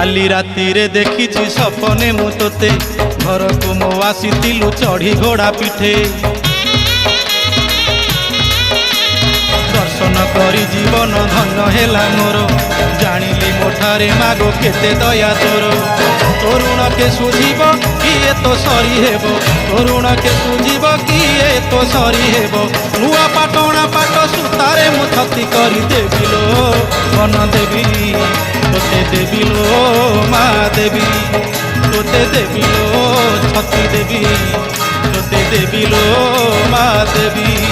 काली राति रे देखी सपने मु तोते घर को मो आसीलु चढ़ी घोड़ा पिठे दर्शन करी जीवन धन्य हेला मोर जानिली मोठारे मागो केते दया तोर तरुण के सुझीब किए तो सरी हेब तरुण के सुझीब किए तो सरी हेब नुआ पाटणा पाट सुतारे मु छती करी देबिलो मन देवी तोते देबिलो मा देवी तोते देबिलो छती देवी तोते देबिलो मा देवी।